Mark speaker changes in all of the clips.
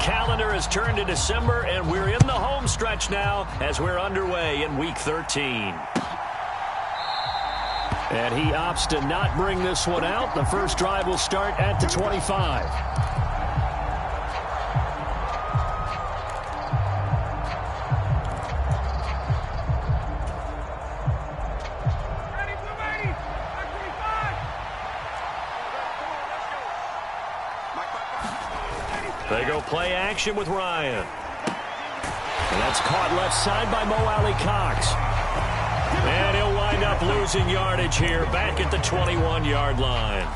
Speaker 1: calendar has turned to December, and we're in the home stretch now as we're underway in Week 13. And he opts to not bring this one out. The first drive will start at the 25. They go play action with Ryan. And that's caught left side by Mo Alley-Cox. And he'll wind up losing yardage here back at the 21-yard line.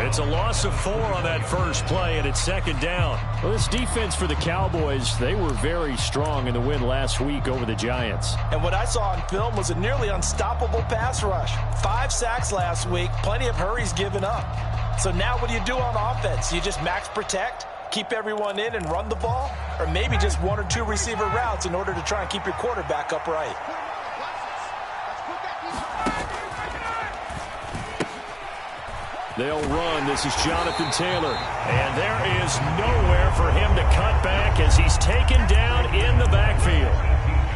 Speaker 1: It's a loss of 4 on that first play, and it's second down. Well, this defense for the Cowboys, they were very strong in the win last week over the Giants.
Speaker 2: And what I saw on film was a nearly unstoppable pass rush. 5 sacks last week, plenty of hurries given up. So now what do you do on offense? You just max protect? Keep everyone in and run the ball, or maybe just 1 or 2 receiver routes in order to try and keep your quarterback upright.
Speaker 1: They'll run. This is Jonathan Taylor. And there is nowhere for him to cut back as he's taken down in the backfield.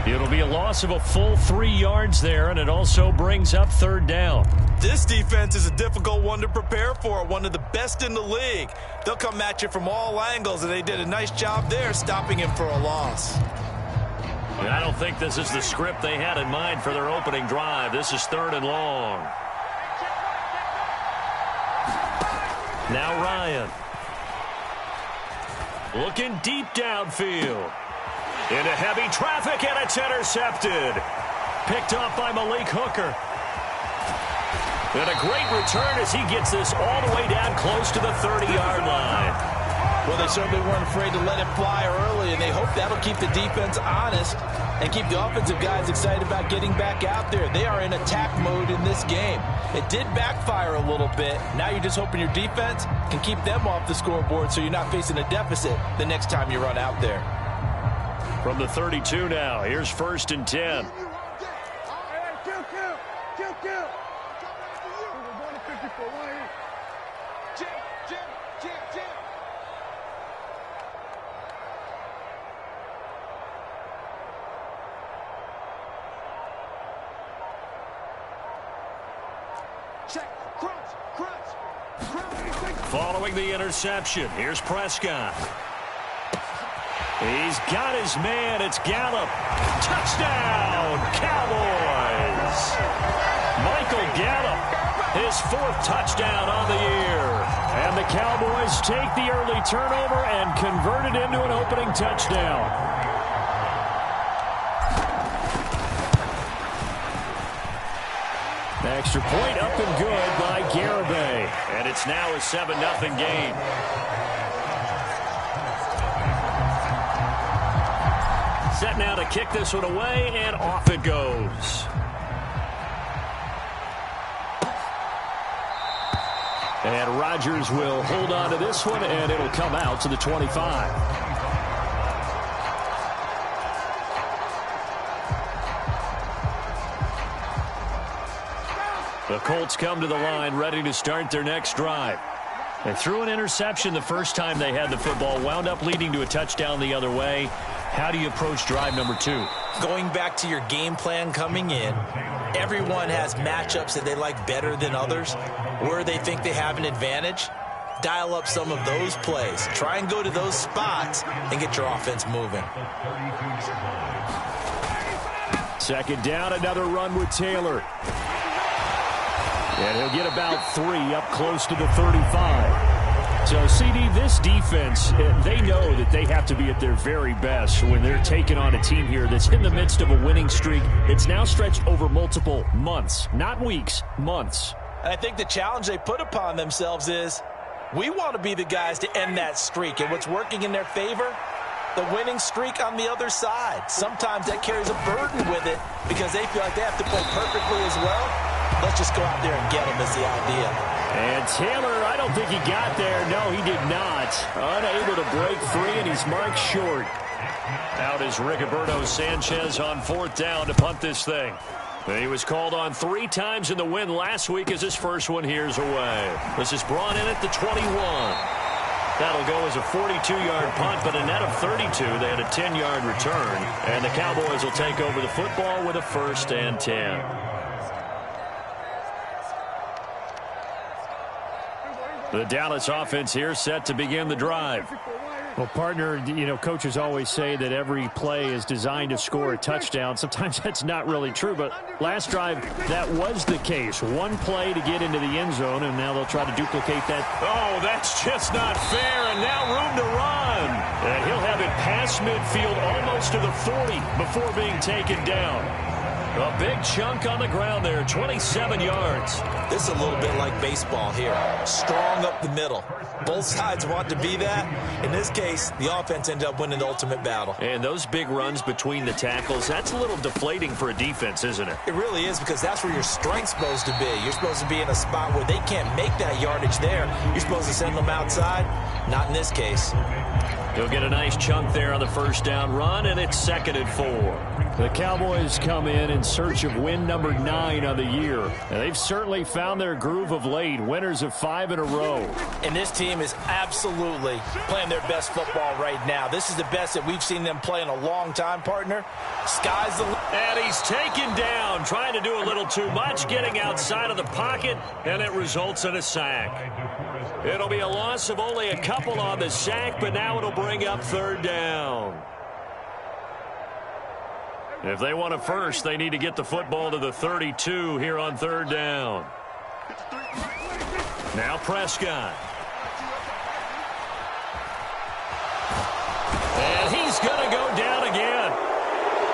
Speaker 1: It'll be a loss of a full 3 yards there, and it also brings up third down.
Speaker 2: This defense is a difficult one to prepare for, one of the best in the league. They'll come at you from all angles, and they did a nice job there stopping him for a loss.
Speaker 1: And I don't think this is the script they had in mind for their opening drive. This is 3rd and long. Now Ryan. Looking deep downfield. Into heavy traffic, and it's intercepted. Picked off by Malik Hooker. And a great return as he gets this all the way down close to the 30-yard line.
Speaker 2: Well, they certainly weren't afraid to let it fly early, and they hope that'll keep the defense honest and keep the offensive guys excited about getting back out there. They are in attack mode in this game. It did backfire a little bit. Now you're just hoping your defense can keep them off the scoreboard so you're not facing a deficit the next time you run out there.
Speaker 1: From the 32 now, here's 1st and 10. Following the interception, here's Prescott. He's got his man. It's Gallup. Touchdown, Cowboys. Michael Gallup, his 4th touchdown on the year. And the Cowboys take the early turnover and convert it into an opening touchdown. Extra point up and good by Garibay. And it's now a 7-0 game. Set now to kick this one away, and off it goes. And Rodgers will hold on to this one, and it'll come out to the 25. The Colts come to the line ready to start their next drive. They threw an interception the first time they had the football, wound up leading to a touchdown the other way. How do you approach drive number 2?
Speaker 2: Going back to your game plan coming in, everyone has matchups that they like better than others, where they think they have an advantage. Dial up some of those plays. Try and go to those spots and get your offense moving.
Speaker 1: Second down, another run with Taylor. And he'll get about 3 up close to the 35. So, CD, this defense, they know that they have to be at their very best when they're taking on a team here that's in the midst of a winning streak. It's now stretched over multiple months, not weeks, months.
Speaker 2: And I think the challenge they put upon themselves is, we want to be the guys to end that streak. And what's working in their favor? The winning streak on the other side. Sometimes that carries a burden with it because they feel like they have to play perfectly as well. Let's just go out there and get him is the idea.
Speaker 1: And Taylor, I don't think he got there. No, he did not. Unable to break free, and he's marked short. Out is Rigoberto Sanchez on 4th down to punt this thing. He was called on 3 times in the win last week as his first one here's away. This is brought in at the 21. That'll go as a 42-yard punt, but a net of 32. They had a 10-yard return, and the Cowboys will take over the football with a 1st and 10. The Dallas offense here set to begin the drive.
Speaker 3: Well, partner, you know, coaches always say that every play is designed to score a touchdown. Sometimes that's not really true, but last drive, that was the case. One play to get into the end zone, and now they'll try to duplicate that.
Speaker 1: Oh, that's just not fair, and now room to run. And he'll have it past midfield almost to the 40 before being taken down. A big chunk on the ground there, 27 yards.
Speaker 2: This is a little bit like baseball here. Strong up the middle. Both sides want to be that. In this case, the offense ended up winning the ultimate battle.
Speaker 1: And those big runs between the tackles, that's a little deflating for a defense, isn't it?
Speaker 2: It really is, because that's where your strength's supposed to be. You're supposed to be in a spot where they can't make that yardage there. You're supposed to send them outside. Not in this case.
Speaker 1: He'll get a nice chunk there on the 1st down run, and it's 2nd and 4.
Speaker 3: The Cowboys come in search of win number 9 on the year. And they've certainly found their groove of late, winners of 5 in a row.
Speaker 2: And this team is absolutely playing their best football right now. This is the best that we've seen them play in a long time, partner. Sky's the limit.
Speaker 1: And he's taken down, trying to do a little too much, getting outside of the pocket, and it results in a sack. It'll be a loss of only a couple on the sack, but now it'll bring up 3rd down. If they want a first, they need to get the football to the 32 here on 3rd down. Now Prescott. And he's going to go down again.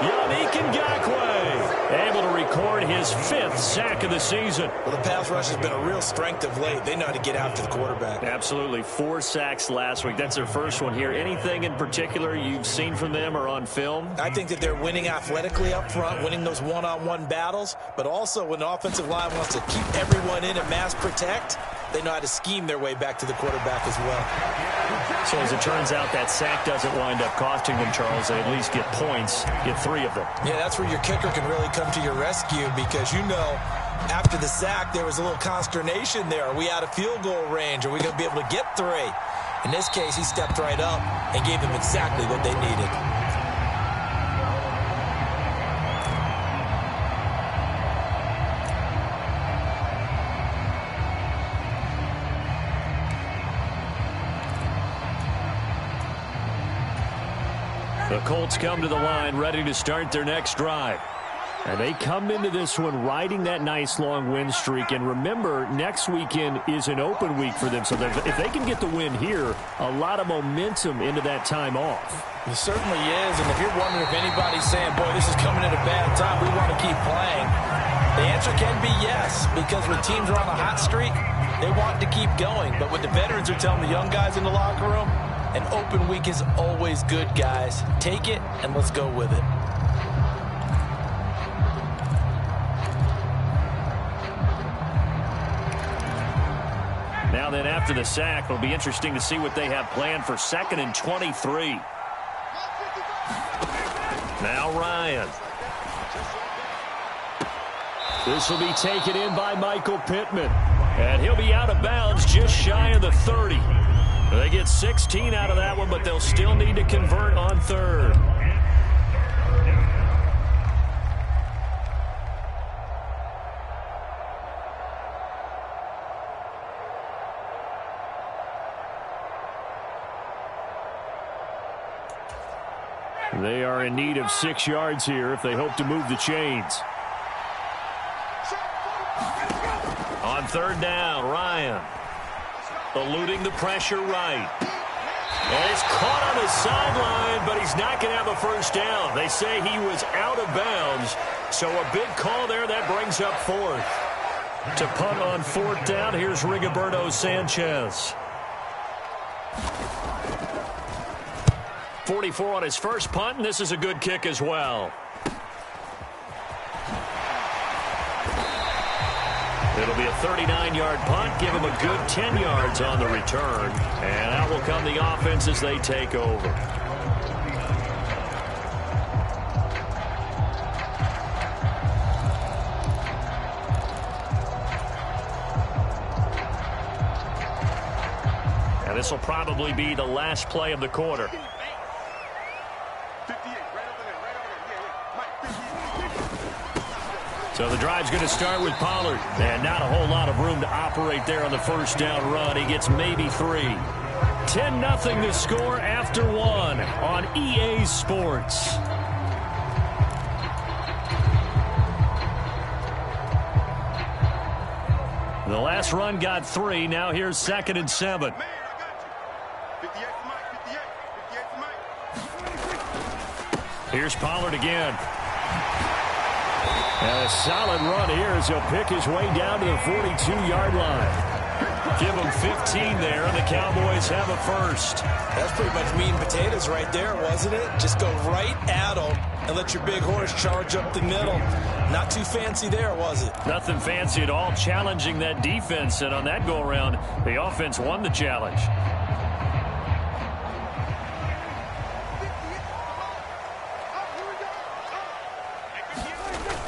Speaker 1: Yannick Ngakoue able to record his 5th sack of the season.
Speaker 2: Well, the pass rush has been a real strength of late. They know how to get after the quarterback.
Speaker 1: Absolutely. 4 sacks last week. That's their first one here. Anything in particular you've seen from them or on film?
Speaker 2: I think that they're winning athletically up front, winning those one-on-one battles, but also when the offensive line wants to keep everyone in and mass protect, they know how to scheme their way back to the quarterback as well.
Speaker 1: So as it turns out, that sack doesn't wind up costing them, Charles. They at least get points, get 3 of them.
Speaker 2: Yeah, that's where your kicker can really come to your rescue, because you know after the sack there was a little consternation there. Are we out of field goal range? Are we going to be able to get 3? In this case, he stepped right up and gave them exactly what they needed.
Speaker 1: The Colts come to the line ready to start their next drive.
Speaker 3: And they come into this one riding that nice long win streak. And remember, next weekend is an open week for them. So if they can get the win here, a lot of momentum into that time off.
Speaker 2: It certainly is. And if you're wondering if anybody's saying, boy, this is coming at a bad time, we want to keep playing, the answer can be yes. Because when teams are on a hot streak, they want to keep going. But what the veterans are telling the young guys in the locker room, an open week is always good, guys. Take it, and let's go with it.
Speaker 1: Now then, after the sack, it'll be interesting to see what they have planned for 2nd and 23. Now Ryan. This will be taken in by Michael Pittman. And he'll be out of bounds just shy of the 30. They get 16 out of that one, but they'll still need to convert on 3rd. They are in need of 6 yards here if they hope to move the chains. On 3rd down, Ryan. Eluding the pressure right. And it's caught on his sideline, but he's not going to have a 1st down. They say he was out of bounds. So a big call there that brings up 4th. To punt on 4th down, here's Rigoberto Sanchez. 44 on his first punt, and this is a good kick as well. It'll be a 39-yard punt, give him a good 10 yards on the return. And out will come the offense as they take over. And This will probably be the last play of the quarter. So the drive's going to start with Pollard. And not a whole lot of room to operate there on the first down run. He gets maybe 3. 10-0 to score after 1 on EA Sports. The last run got 3. Now here's 2nd and 7. Here's Pollard again. And a solid run here as he'll pick his way down to the 42-yard line. Give him 15 there, and the Cowboys have a first.
Speaker 2: That's pretty much meat and potatoes right there, wasn't it? Just go right at him and let your big horse charge up the middle. Not too fancy there, was it?
Speaker 1: Nothing fancy at all, challenging that defense. And on that go-around, the offense won the challenge.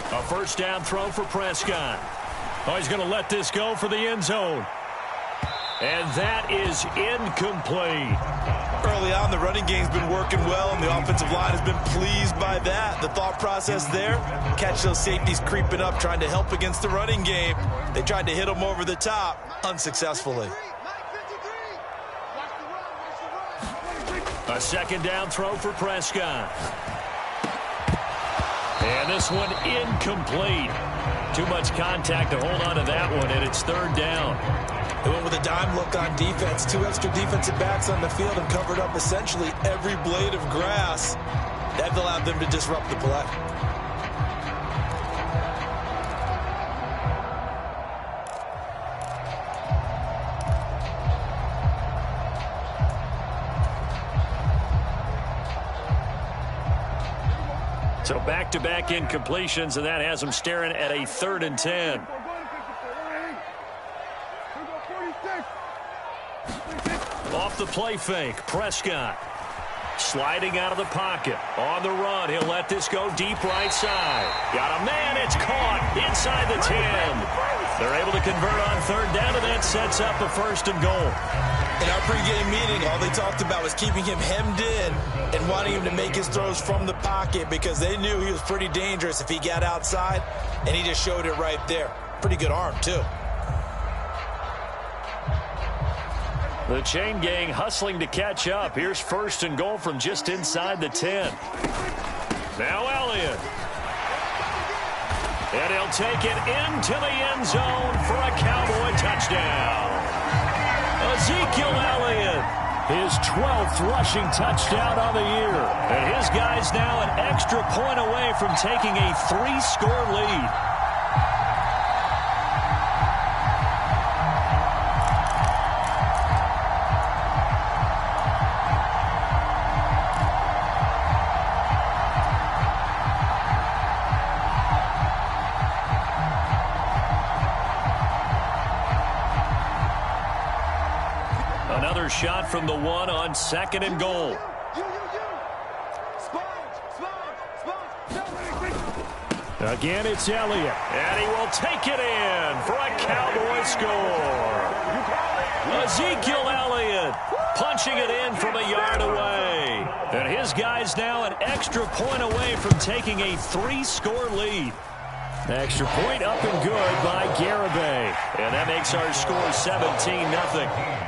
Speaker 1: A first down throw for Prescott. Oh, he's going to let this go for the end zone. And that is incomplete.
Speaker 2: Early on, the running game's been working well, and the offensive line has been pleased by that. The thought process there, catch those safeties creeping up, trying to help against the running game. They tried to hit them over the top, unsuccessfully.
Speaker 1: A second down throw for Prescott. And this one incomplete. Too much contact to hold on to that one, and it's 3rd down.
Speaker 2: They went with a dime look on defense. 2 extra defensive backs on the field and covered up essentially every blade of grass. That allowed them to disrupt the play.
Speaker 1: So back-to-back incompletions, and that has them staring at a 3rd and 10. Off the play fake, Prescott sliding out of the pocket. On the run, he'll let this go deep right side. Got a man, it's caught inside the 10. They're able to convert on 3rd down, and that sets up a 1st and goal.
Speaker 2: In our pregame meeting, all they talked about was keeping him hemmed in and wanting him to make his throws from the pocket because they knew he was pretty dangerous if he got outside, and he just showed it right there. Pretty good arm, too.
Speaker 1: The chain gang hustling to catch up. Here's 1st and goal from just inside the 10. Now Elliott. And he'll take it into the end zone for a Cowboy touchdown. Ezekiel Elliott, his 12th rushing touchdown of the year. And his guy's now an extra point away from taking a 3-score lead. Another shot from the 1 on 2nd and goal. Again, it's Elliott. And he will take it in for a Cowboy score. Ezekiel Elliott punching it in from a yard away. And his guy's now an extra point away from taking a 3-score lead. Extra point up and good by Garibay. And that makes our score 17-0.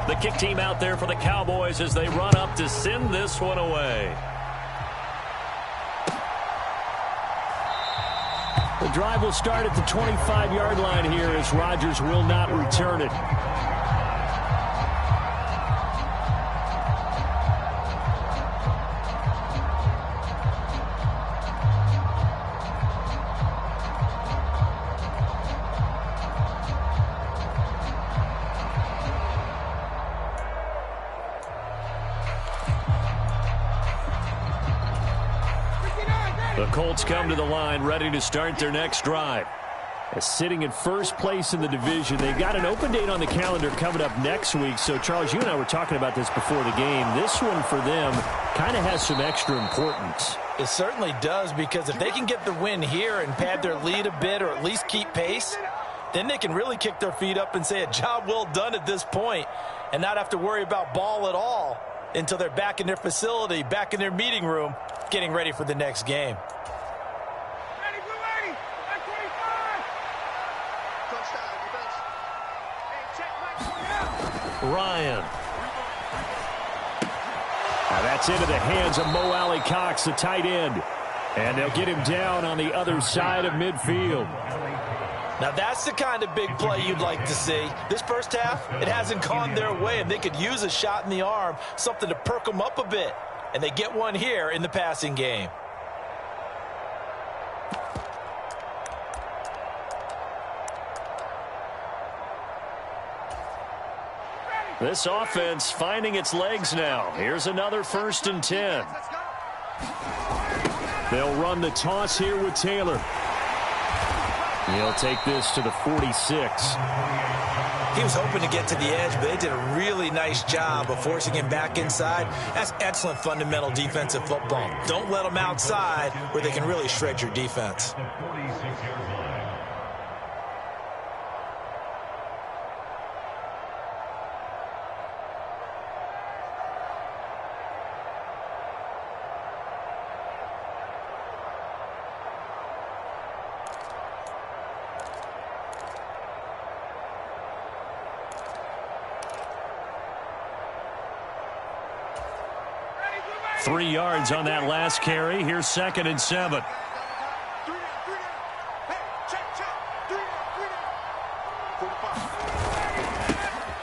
Speaker 1: The kick team out there for the Cowboys as they run up to send this one away. The drive will start at the 25-yard line here as Rodgers will not return it. The Colts come to the line ready to start their next drive. Sitting in first place in the division. They've got an open date on the calendar coming up next week. So, Charles, you and I were talking about this before the game. This one for them kind of has some extra importance.
Speaker 2: It certainly does, because if they can get the win here and pad their lead a bit or at least keep pace, then they can really kick their feet up and say a job well done at this point and not have to worry about ball at all until they're back in their facility, back in their meeting room, getting ready for the next game.
Speaker 1: Ryan. That's into the hands of Mo Alley Cox, the tight end. And they'll get him down on the other side of midfield.
Speaker 2: Now that's the kind of big play you'd like to see. This first half, it hasn't gone their way, and they could use a shot in the arm, something to perk them up a bit. And they get one here in the passing game.
Speaker 1: This offense finding its legs now. Here's another 1st and 10. They'll run the toss here with Taylor. He'll take this to the 46.
Speaker 2: He was hoping to get to the edge, but they did a really nice job of forcing him back inside. That's excellent fundamental defensive football. Don't let them outside where they can really shred your defense.
Speaker 1: 3 yards on that last carry. Here's 2nd and 7.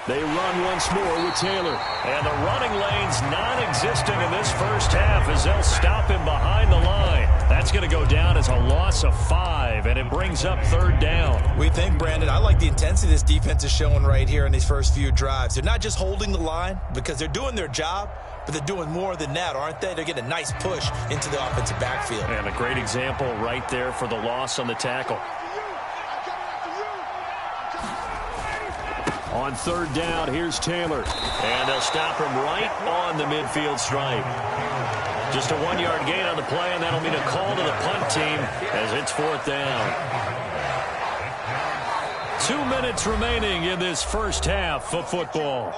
Speaker 1: They run once more with Taylor. And the running lane's non-existent in this first half as they'll stop him behind the line. That's going to go down as a loss of 5, and it brings up 3rd down.
Speaker 2: We think, Brandon, I like the intensity this defense is showing right here in these first few drives. They're not just holding the line because they're doing their job, but they're doing more than that, aren't they? They're getting a nice push into the offensive backfield.
Speaker 1: And a great example right there for the loss on the tackle. On 3rd down, here's Taylor. And they'll stop him right on the midfield stripe. Just a 1-yard gain on the play, and that'll mean a call to the punt team as it's 4th down. 2 minutes remaining in this first half of football.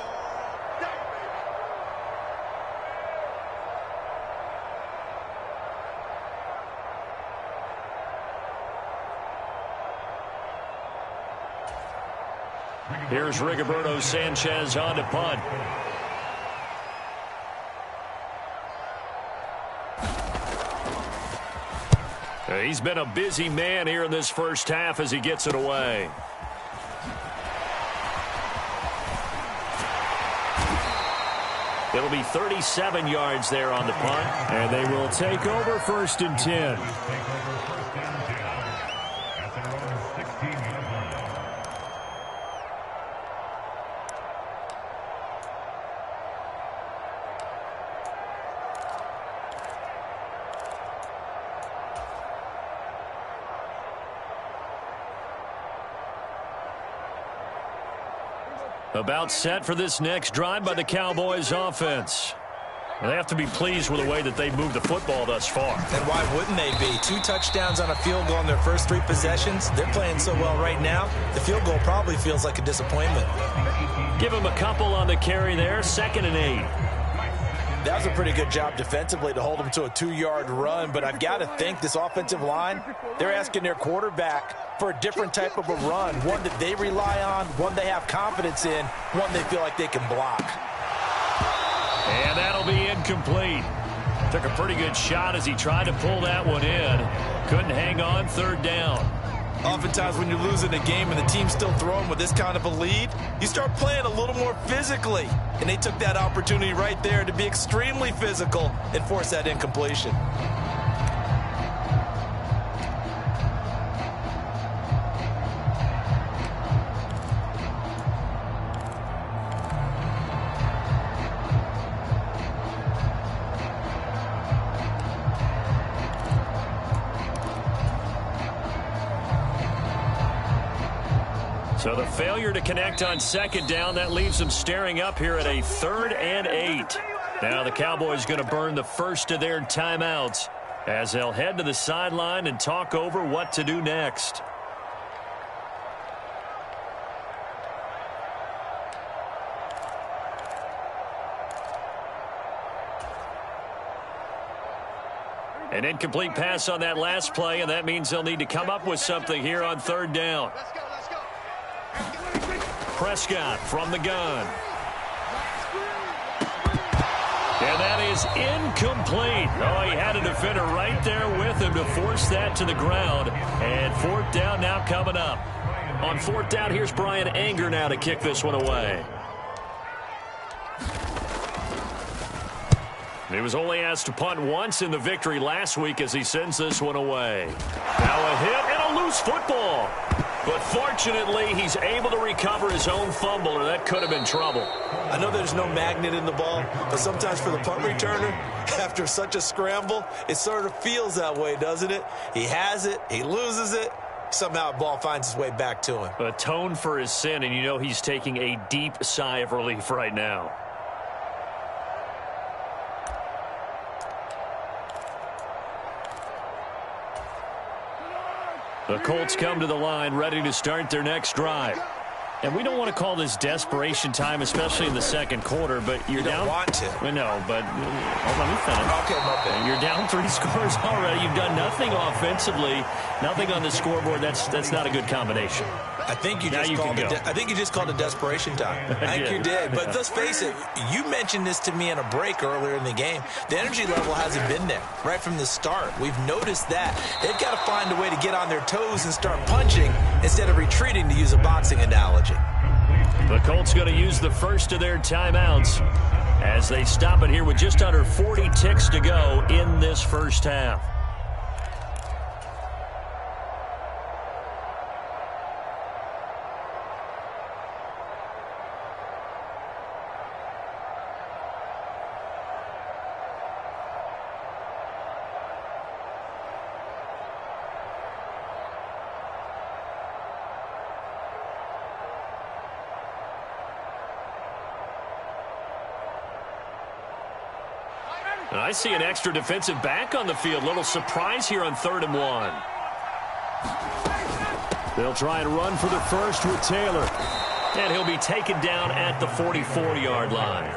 Speaker 1: Here's Rigoberto Sanchez on to punt. He's been a busy man here in this first half as he gets it away. It'll be 37 yards there on the punt. And they will take over 1st and 10. About set for this next drive by the Cowboys offense. They have to be pleased with the way that they've moved the football thus far.
Speaker 2: And why wouldn't they be? 2 touchdowns on a field goal in their first 3 possessions. They're playing so well right now, the field goal probably feels like a disappointment.
Speaker 1: Give him a couple on the carry there, 2nd and 8.
Speaker 2: That was a pretty good job defensively to hold them to a 2-yard run, but I've got to think this offensive line, they're asking their quarterback for a different type of a run, one that they rely on, one they have confidence in, one they feel like they can block.
Speaker 1: And that'll be incomplete. Took a pretty good shot as he tried to pull that one in. Couldn't hang on, 3rd down.
Speaker 2: Oftentimes when you're losing a game and the team's still throwing with this kind of a lead, you start playing a little more physically. And they took that opportunity right there to be extremely physical and force that incompletion.
Speaker 1: So the failure to connect on 2nd down, that leaves them staring up here at a 3rd and 8. Now the Cowboys going to burn the first of their timeouts as they'll head to the sideline and talk over what to do next. An incomplete pass on that last play, and that means they'll need to come up with something here on third down. Prescott from the gun. And that is incomplete. Oh, he had a defender right there with him to force that to the ground. And fourth down now coming up. On fourth down, here's Brian Anger now to kick this one away. He was only asked to punt once in the victory last week as he sends this one away. Now a hit and a loose football. But fortunately, he's able to recover his own fumble, or that could have been trouble.
Speaker 2: I know there's no magnet in the ball, but sometimes for the punt returner, after such a scramble, it sort of feels that way, doesn't it? He has it, he loses it, somehow the ball finds its way back to him.
Speaker 1: Atone for his sin, and you know he's taking a deep sigh of relief right now. The Colts come to the line, ready to start their next drive. And we don't want to call this desperation time, especially in the second quarter, but you're down.
Speaker 2: You don't want to.
Speaker 1: I know, but let me finish.
Speaker 2: Okay, my bad.
Speaker 1: You're down 3 scores already. You've done nothing offensively, nothing on the scoreboard. That's not a good combination.
Speaker 2: I think you just called it desperation time. I think you did. But let's face it, you mentioned this to me in a break earlier in the game. The energy level hasn't been there right from the start. We've noticed that. They've got to find a way to get on their toes and start punching instead of retreating, to use a boxing analogy.
Speaker 1: The Colts going to use the first of their timeouts as they stop it here with just under 40 ticks to go in this first half. And I see an extra defensive back on the field. Little surprise here on 3rd and 1. They'll try and run for the first with Taylor. And he'll be taken down at the 44-yard line.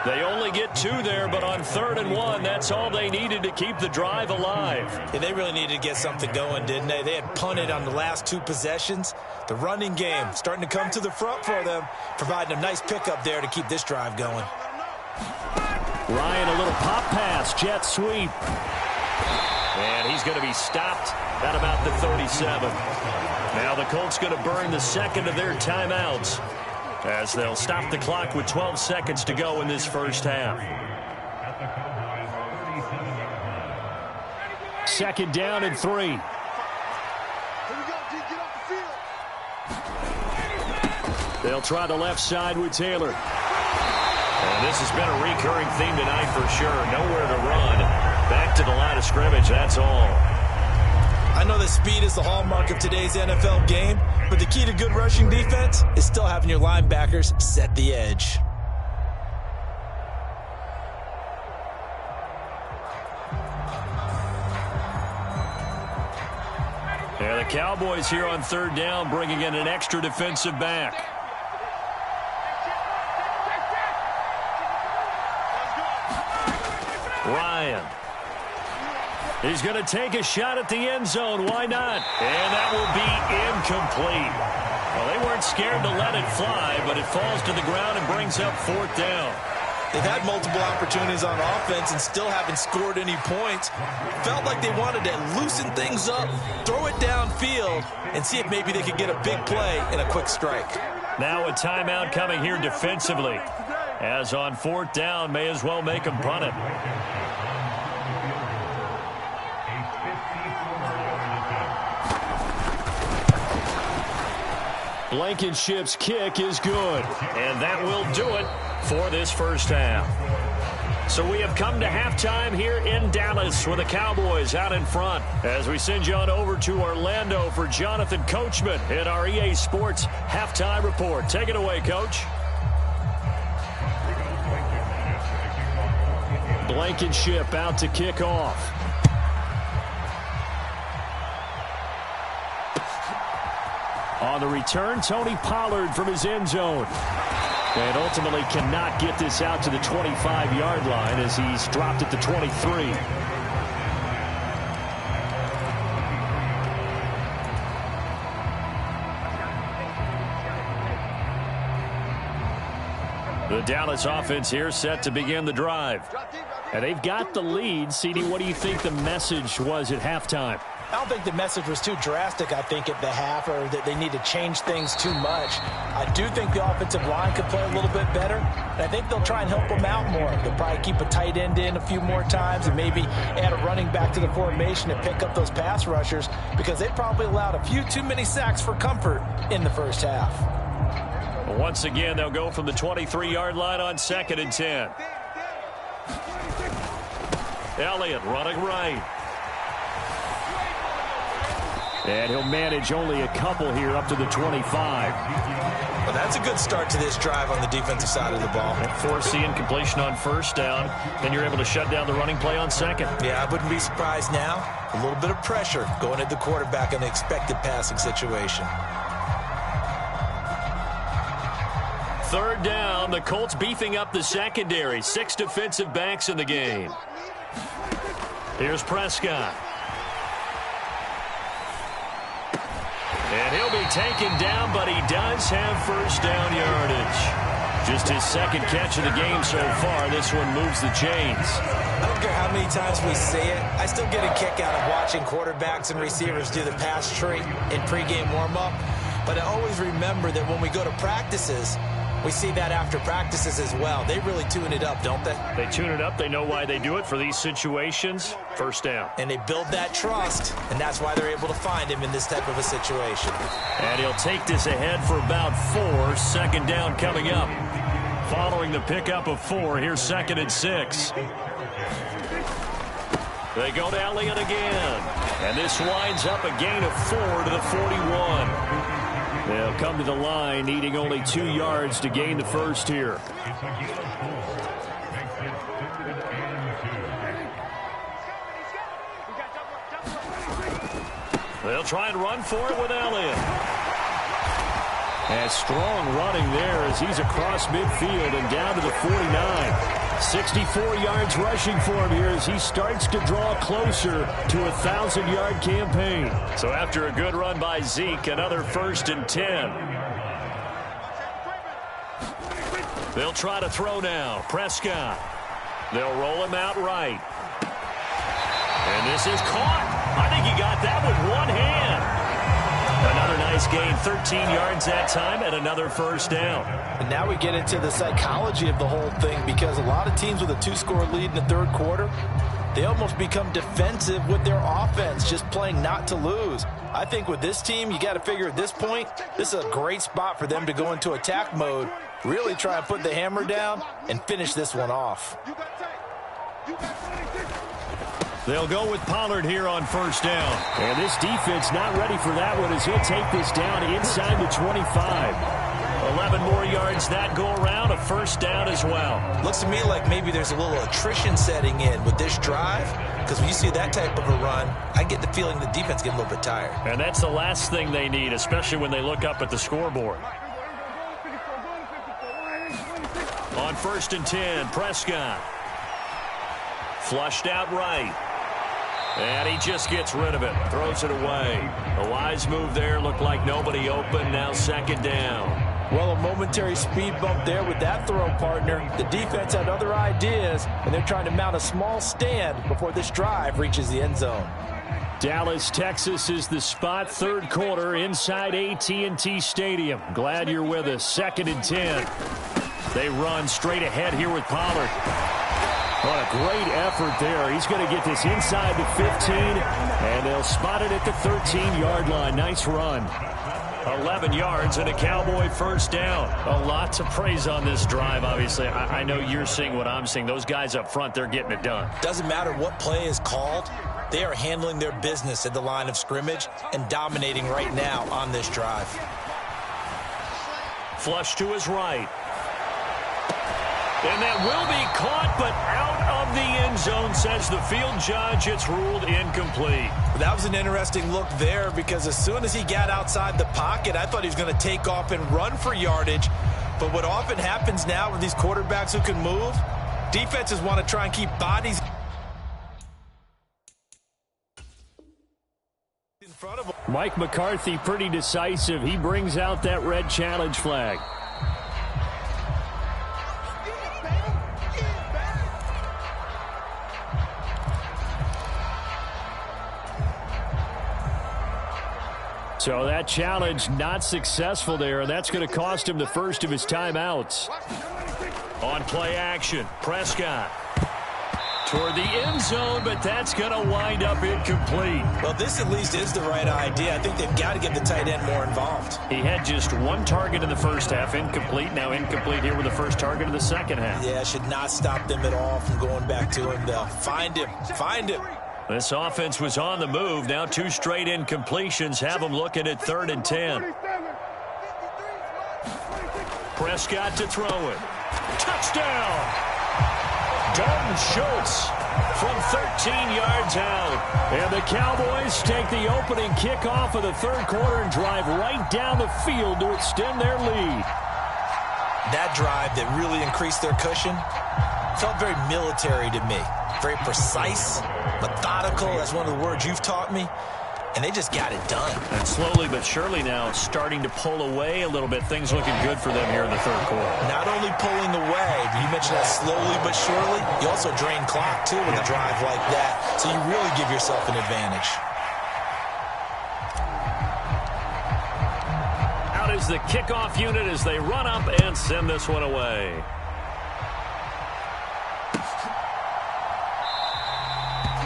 Speaker 1: They only get 2 there, but on 3rd and 1, that's all they needed to keep the drive alive.
Speaker 2: Yeah, they really needed to get something going, didn't they? They had punted on the last 2 possessions. The running game starting to come to the front for them, providing a nice pickup there to keep this drive going.
Speaker 1: Ryan, a little pop pass, jet sweep. And he's going to be stopped at about the 37. Now the Colts going to burn the second of their timeouts as they'll stop the clock with 12 seconds to go in this first half. 2nd down and 3. They'll try the left side with Taylor. And this has been a recurring theme tonight for sure. Nowhere to run. Back to the line of scrimmage, that's all.
Speaker 2: I know that speed is the hallmark of today's NFL game, but the key to good rushing defense is still having your linebackers set the edge.
Speaker 1: Yeah, the Cowboys here on 3rd down bringing in an extra defensive back. Ryan. He's going to take a shot at the end zone. Why not? And that will be incomplete. Well, they weren't scared to let it fly, but it falls to the ground and brings up 4th down.
Speaker 2: They've had multiple opportunities on offense and still haven't scored any points. Felt like they wanted to loosen things up, throw it downfield, and see if maybe they could get a big play and a quick strike.
Speaker 1: Now a timeout coming here defensively. As on 4th down, may as well make them punt it. Blankenship's kick is good. And that will do it for this first half. So we have come to halftime here in Dallas with the Cowboys out in front. As we send you on over to Orlando for Jonathan Coachman in our EA Sports Halftime Report. Take it away, Coach. Blankenship out to kick off. On the return, Tony Pollard from his end zone. And ultimately cannot get this out to the 25-yard line as he's dropped at the 23. The Dallas offense here set to begin the drive.
Speaker 3: And they've got the lead. CD, what do you think the message was at halftime?
Speaker 2: I don't think the message was too drastic, I think, at the half, or that they need to change things too much. I do think the offensive line could play a little bit better, and I think they'll try and help them out more. They'll probably keep a tight end in a few more times and maybe add a running back to the formation and pick up those pass rushers, because they probably allowed a few too many sacks for comfort in the first half.
Speaker 1: Once again, they'll go from the 23-yard line on 2nd and 10. Elliott running right.
Speaker 3: And he'll manage only a couple here up to the 25.
Speaker 2: Well, that's a good start to this drive on the defensive side of the ball.
Speaker 1: Forcing completion on first down. Then you're able to shut down the running play on second.
Speaker 2: Yeah, I wouldn't be surprised now. A little bit of pressure going at the quarterback in the expected passing situation.
Speaker 1: 3rd down. The Colts beefing up the secondary. 6 defensive backs in the game. Here's Prescott. And he'll be taken down, but he does have first down yardage. Just his 2nd catch of the game so far. This one moves the chains.
Speaker 2: I don't care how many times we say it. I still get a kick out of watching quarterbacks and receivers do the pass tree in pregame warm-up. But I always remember that when we go to practices, we see that after practices as well. They really tune it up, don't they?
Speaker 3: They tune it up. They know why they do it for these situations. First down.
Speaker 2: And they build that trust, and that's why they're able to find him in this type of a situation.
Speaker 1: And he'll take this ahead for about 4. 2nd down coming up. Following the pickup of 4, here's 2nd and 6. They go to Elliott again. And this winds up a gain of 4 to the 41. They'll come to the line, needing only 2 yards to gain the first here. They'll try and run for it with Elliott. And strong running there as he's across midfield and down to the 49. 64 yards rushing for him here as he starts to draw closer to a 1,000-yard campaign. So after a good run by Zeke, another 1st and 10. They'll try to throw now. Prescott. They'll roll him out right. And this is caught. I think he got that with one hand. Another nice gain, 13 yards that time, and another first down.
Speaker 2: And now we get into the psychology of the whole thing, because a lot of teams with a 2-score lead in the 3rd quarter, they almost become defensive with their offense, just playing not to lose. I think with this team, you got to figure at this point, this is a great spot for them to go into attack mode, really try and put the hammer down and finish this one off.
Speaker 1: They'll go with Pollard here on first down.
Speaker 3: And this defense not ready for that one as he'll take this down inside the 25.
Speaker 1: 11 more yards that go around, a first down as well.
Speaker 2: Looks to me like maybe there's a little attrition setting in with this drive, because when you see that type of a run, I get the feeling the defense get a little bit tired.
Speaker 1: And that's the last thing they need, especially when they look up at the scoreboard. On 1st and 10, Prescott. Flushed out right. And he just gets rid of it. Throws it away. A wise move there. Looked like nobody open. Now 2nd down.
Speaker 2: Well, a momentary speed bump there with that throw, partner. The defense had other ideas, and they're trying to mount a small stand before this drive reaches the end zone.
Speaker 3: Dallas, Texas is the spot. 3rd quarter inside AT&T Stadium. Glad you're with us. 2nd and 10.
Speaker 1: They run straight ahead here with Pollard.
Speaker 3: What a great effort there. He's going to get this inside the 15, and they'll spot it at the 13-yard line. Nice run.
Speaker 1: 11 yards and a Cowboy first down. A lot to praise on this drive, obviously. I know you're seeing what I'm seeing. Those guys up front, they're getting it done.
Speaker 2: Doesn't matter what play is called. They are handling their business at the line of scrimmage and dominating right now on this drive.
Speaker 1: Flush to his right. And that will be caught, but out of the end zone, says the field judge. It's ruled incomplete.
Speaker 2: That was an interesting look there, because as soon as he got outside the pocket, I thought he was going to take off and run for yardage. But what often happens now with these quarterbacks who can move, defenses want to try and keep bodies in front of them.
Speaker 3: Mike McCarthy pretty decisive. He brings out that red challenge flag. So that challenge not successful there, and that's going to cost him the first of his timeouts.
Speaker 1: On play action, Prescott toward the end zone, but that's going to wind up incomplete.
Speaker 2: Well, this at least is the right idea. I think they've got to get the tight end more involved.
Speaker 3: He had just one target in the first half, incomplete. Now incomplete here with the first target of the second half.
Speaker 2: Yeah, should not stop them at all from going back to him, though. Find him. Find him.
Speaker 1: This offense was on the move. Now 2 straight incompletions have them looking at 3rd and 10. Prescott to throw it. Touchdown! Dalton Schultz from 13 yards out.
Speaker 3: And the Cowboys take the opening kickoff of the third quarter and drive right down the field to extend their lead.
Speaker 2: That drive that really increased their cushion felt very military to me. Very precise, methodical. That's one of the words you've taught me. And they just got it done.
Speaker 1: And slowly but surely now starting to pull away a little bit. Things looking good for them here in the third quarter.
Speaker 2: Not only pulling away, you mentioned that slowly but surely, you also drain clock, too, with a drive like that. So you really give yourself an advantage.
Speaker 1: Out is the kickoff unit as they run up and send this one away.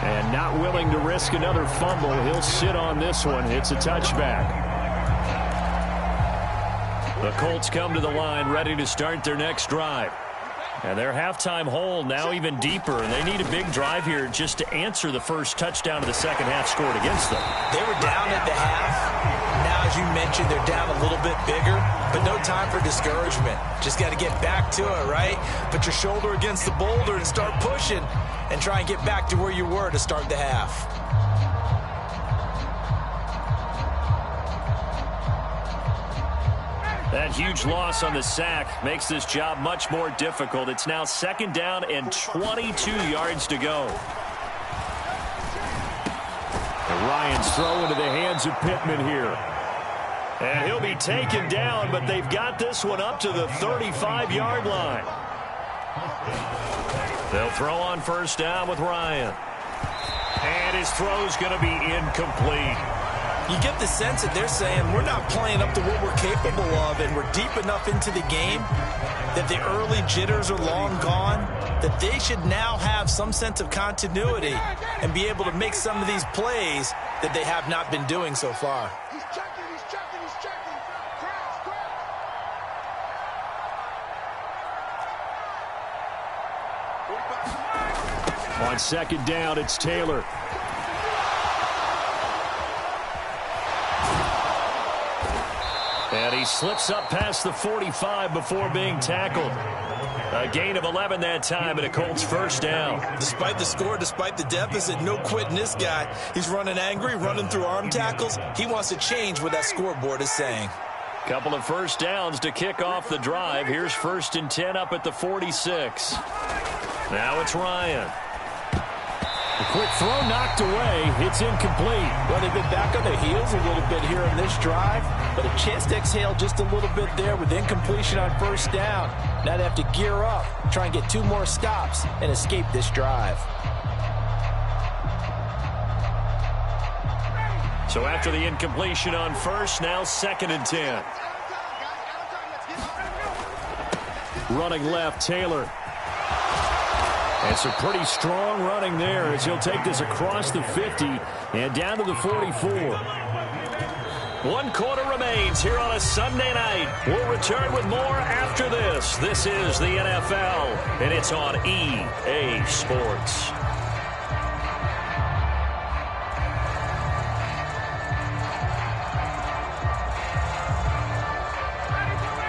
Speaker 3: And not willing to risk another fumble. He'll sit on this one. It's a touchback.
Speaker 1: The Colts come to the line ready to start their next drive. And their halftime hole now even deeper. And they need a big drive here just to answer the first touchdown of the second half scored against them.
Speaker 2: They were down at the half. Now, as you mentioned, they're down a little bit bigger. But no time for discouragement. Just got to get back to it, right? Put your shoulder against the boulder and start pushing. And try and get back to where you were to start the half.
Speaker 1: That huge loss on the sack makes this job much more difficult. It's now 2nd down and 22 yards to go.
Speaker 3: And Ryan's throw into the hands of Pittman here.
Speaker 1: And he'll be taken down, but they've got this one up to the 35-yard line. They'll throw on first down with Ryan. And his throw's going to be incomplete.
Speaker 2: You get the sense that they're saying we're not playing up to what we're capable of, and we're deep enough into the game that the early jitters are long gone, that they should now have some sense of continuity and be able to make some of these plays that they have not been doing so far.
Speaker 3: On 2nd down, it's Taylor.
Speaker 1: And he slips up past the 45 before being tackled. A gain of 11 that time and a Colts first down.
Speaker 2: Despite the score, despite the deficit, no quitting this guy. He's running angry, running through arm tackles. He wants to change what that scoreboard is saying.
Speaker 1: Couple of first downs to kick off the drive. Here's 1st and 10 up at the 46. Now it's Ryan.
Speaker 3: A quick throw knocked away. It's incomplete.
Speaker 2: Well, they've been back on their heels a little bit here in this drive, but a chance to exhale just a little bit there with incompletion on first down. Now they have to gear up, try and get 2 more stops, and escape this drive.
Speaker 1: So after the incompletion on first, now 2nd and 10.
Speaker 3: Running left, Taylor. And some pretty strong running there as he'll take this across the 50 and down to the 44.
Speaker 1: 1 quarter remains here on a Sunday night. We'll return with more after this. This is the NFL, and it's on EA Sports.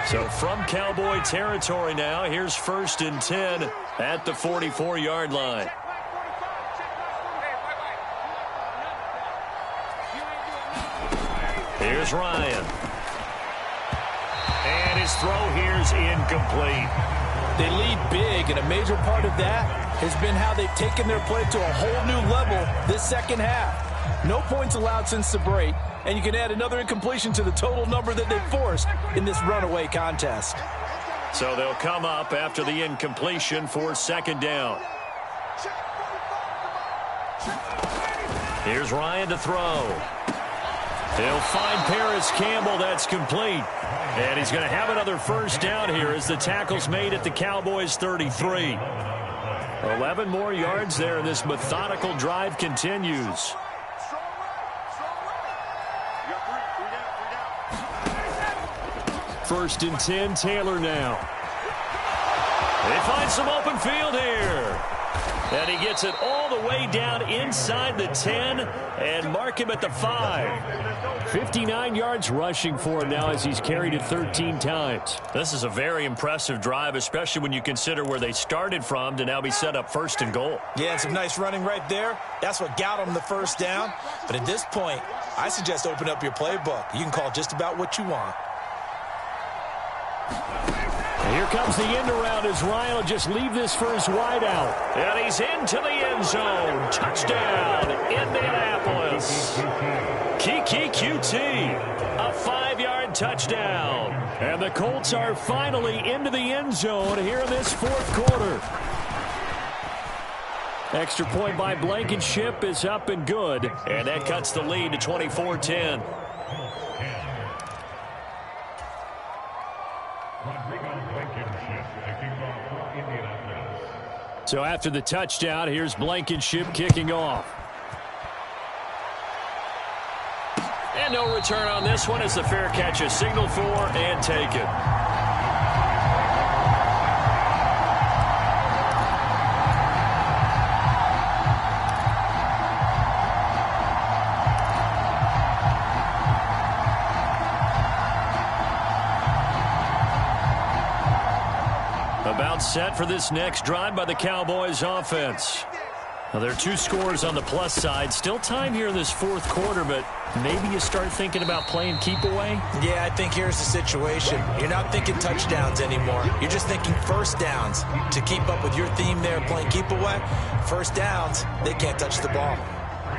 Speaker 1: So from Cowboy territory now, here's 1st and 10 at the 44-yard line. Here's Ryan. And his throw here's incomplete.
Speaker 2: They lead big, and a major part of that has been how they've taken their play to a whole new level this second half. No points allowed since the break, and you can add another incompletion to the total number that they forced in this runaway contest.
Speaker 1: So they'll come up after the incompletion for 2nd down. Here's Ryan to throw. He'll find Paris Campbell. That's complete. And he's going to have another first down here as the tackle's made at the Cowboys' 33. 11 more yards there, and this methodical drive continues. First and 10, Taylor now. They find some open field here. And he gets it all the way down inside the 10 and mark him at the 5. 59 yards rushing for him now as he's carried it 13 times. This is a very impressive drive, especially when you consider where they started from to now be set up first and goal.
Speaker 2: Yeah, and some nice running right there. That's what got him the first down. But at this point, I suggest open up your playbook. You can call just about what you want.
Speaker 1: Here comes the end around as Ryan will just leave this for his wideout. And he's into the end zone. Touchdown, Indianapolis. Kiki QT, a 5-yard touchdown. And the Colts are finally into the end zone here in this fourth quarter. Extra point by Blankenship is up and good. And that cuts the lead to 24-10. So after the touchdown, here's Blankenship kicking off. And no return on this one as the fair catch is signaled for and taken. About set for this next drive by the Cowboys offense. Now, there are 2 scores on the plus side. Still time here in this fourth quarter, but maybe you start thinking about playing keep away?
Speaker 2: Yeah, I think here's the situation. You're not thinking touchdowns anymore. You're just thinking first downs. To keep up with your theme there, playing keep away, first downs, they can't touch the ball.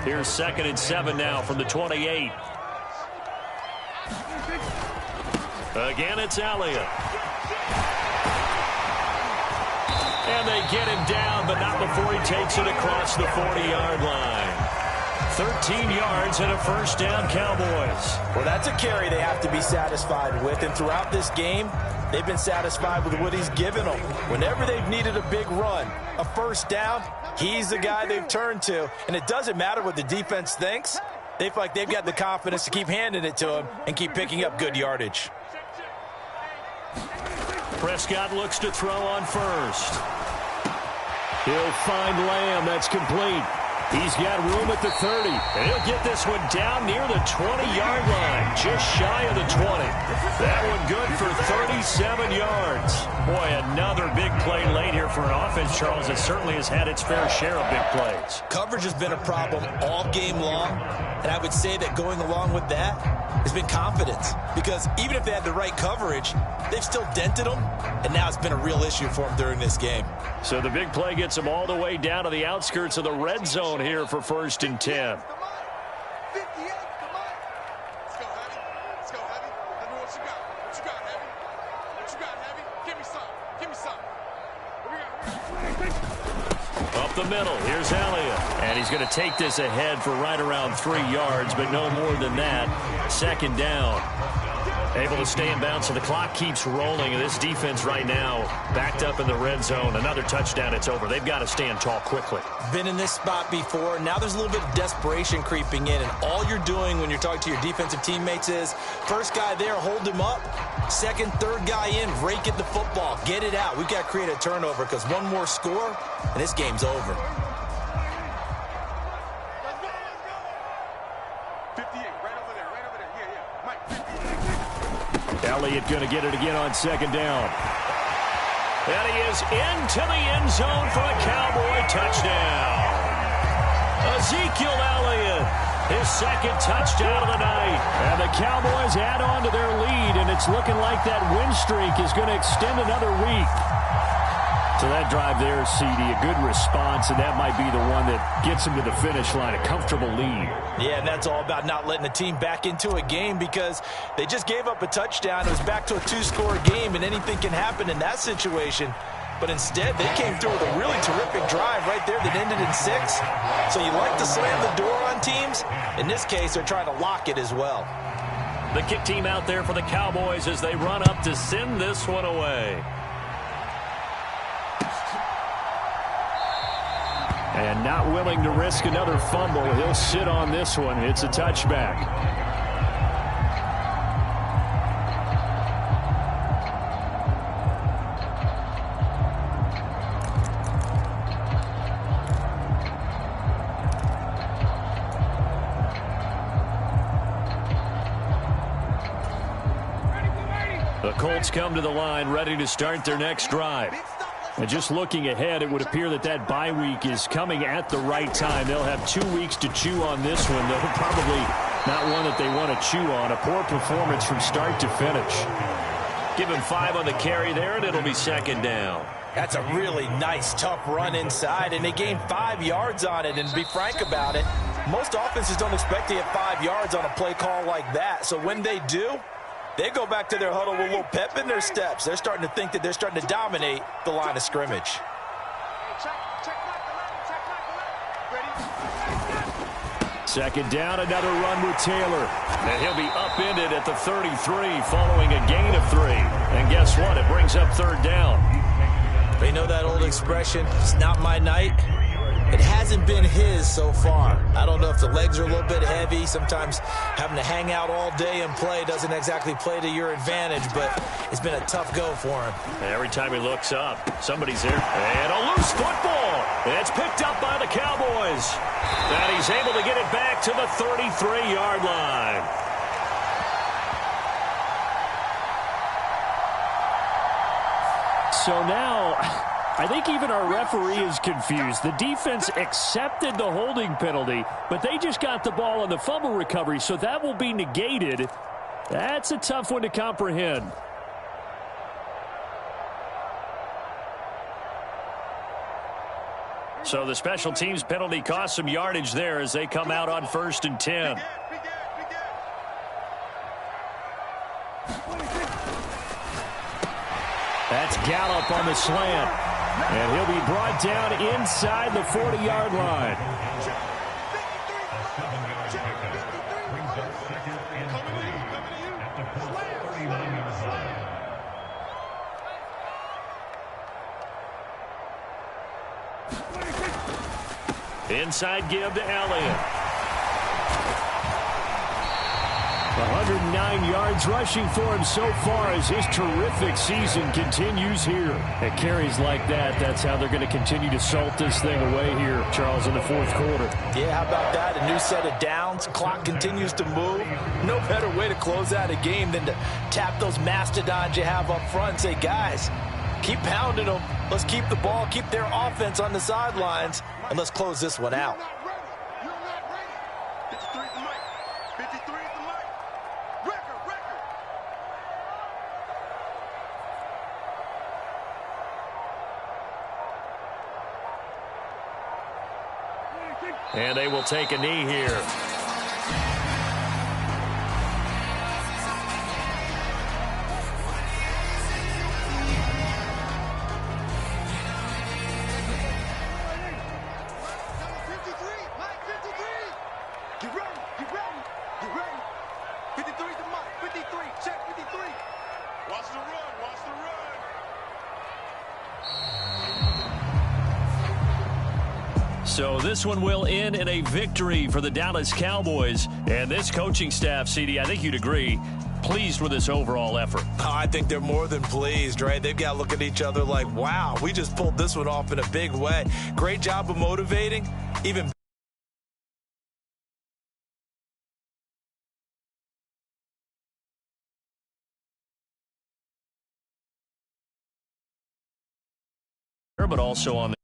Speaker 1: Here's 2nd and 7 now from the 28. Again, it's Elliott. And they get him down, but not before he takes it across the 40-yard line. 13 yards and a first down, Cowboys.
Speaker 2: Well, that's a carry they have to be satisfied with. And throughout this game, they've been satisfied with what he's given them. Whenever they've needed a big run, a first down, he's the guy they've turned to. And it doesn't matter what the defense thinks. They feel like they've got the confidence to keep handing it to him and keep picking up good yardage.
Speaker 1: Prescott looks to throw on first. He'll find Lamb. That's complete. He's got room at the 30. And he'll get this one down near the 20-yard line, just shy of the 20. That one good for 37 yards. Boy, another big play late here for an offense, Charles, that certainly has had its fair share of big plays.
Speaker 2: Coverage has been a problem all game long, and I would say that going along with that has been confidence. Because even if they had the right coverage, they've still dented them, and now it's been a real issue for them during this game.
Speaker 1: So the big play gets them all the way down to the outskirts of the red zone here for 1st and 10. Up the middle, here's Elliott. And he's going to take this ahead for right around 3 yards, but no more than that. 2nd down. Able to stay in bounds, so the clock keeps rolling. And this defense right now backed up in the red zone. Another touchdown, it's over. They've got to stand tall quickly.
Speaker 2: Been in this spot before. Now there's a little bit of desperation creeping in. And all you're doing when you're talking to your defensive teammates is, first guy there, hold him up. Second, third guy in, rake at the football. Get it out. We've got to create a turnover because one more score, and this game's over.
Speaker 1: Elliott going to get it again on 2nd down. And he is into the end zone for a Cowboy touchdown. Ezekiel Elliott, his 2nd touchdown of the night. And the Cowboys add on to their lead, and it's looking like that win streak is going to extend another week. So that drive there, CD, a good response, and that might be the one that gets them to the finish line, a comfortable lead.
Speaker 2: Yeah, and that's all about not letting the team back into a game because they just gave up a touchdown. It was back to a 2-score game, and anything can happen in that situation. but instead they came through with a really terrific drive right there that ended in 6. So you like to slam the door on teams. In this case, they're trying to lock it as well.
Speaker 1: The kick team out there for the Cowboys as they run up to send this one away.
Speaker 3: And not willing to risk another fumble. He'll sit on this one. It's a touchback. The Colts come to the line ready to start their next drive. And just looking ahead, it would appear that that bye week is coming at the right time. They'll have 2 weeks to chew on this one, though probably not one that they want to chew on. A poor performance from start to finish.
Speaker 1: Give him 5 on the carry there, and it'll be second down.
Speaker 2: That's a really nice, tough run inside, and they gained 5 yards on it. And to be frank about it, most offenses don't expect to get 5 yards on a play call like that. So when they do, they go back to their huddle with a little pep in their steps. They're starting to think that they're starting to dominate the line of scrimmage.
Speaker 3: Second down, another run with Taylor.
Speaker 1: And he'll be upended at the 33 following a gain of 3. And guess what? It brings up third down.
Speaker 2: They know that old expression, it's not my night. It hasn't been his so far. I don't know if the legs are a little bit heavy. Sometimes having to hang out all day and play doesn't exactly play to your advantage, but it's been a tough go for him.
Speaker 1: And every time he looks up, somebody's there. And a loose football. It's picked up by the Cowboys. And he's able to get it back to the 33-yard line.
Speaker 3: So now, I think even our referee is confused. The defense accepted the holding penalty, but they just got the ball on the fumble recovery, so that will be negated. That's a tough one to comprehend.
Speaker 1: So the special teams penalty cost some yardage there as they come out on 1st and 10.
Speaker 3: That's Gallup on the slant. And he'll be brought down inside the 40-yard line.
Speaker 1: Inside give to Elliott.
Speaker 3: 109 yards rushing for him so far as his terrific season continues here. At carries like that, that's how they're going to continue to salt this thing away here, Charles, in the 4th quarter.
Speaker 2: Yeah, how about that? A new set of downs. Clock continues to move. No better way to close out a game than to tap those mastodons you have up front and say, guys, keep pounding them. Let's keep the ball, keep their offense on the sidelines, and let's close this one out.
Speaker 1: And they will take a knee here. So this one will end in a victory for the Dallas Cowboys. And this coaching staff, CD, I think you'd agree, pleased with this overall effort.
Speaker 2: Oh, I think they're more than pleased, right? They've got to look at each other like, wow, we just pulled this one off in a big way. Great job of motivating. Even
Speaker 1: but also on the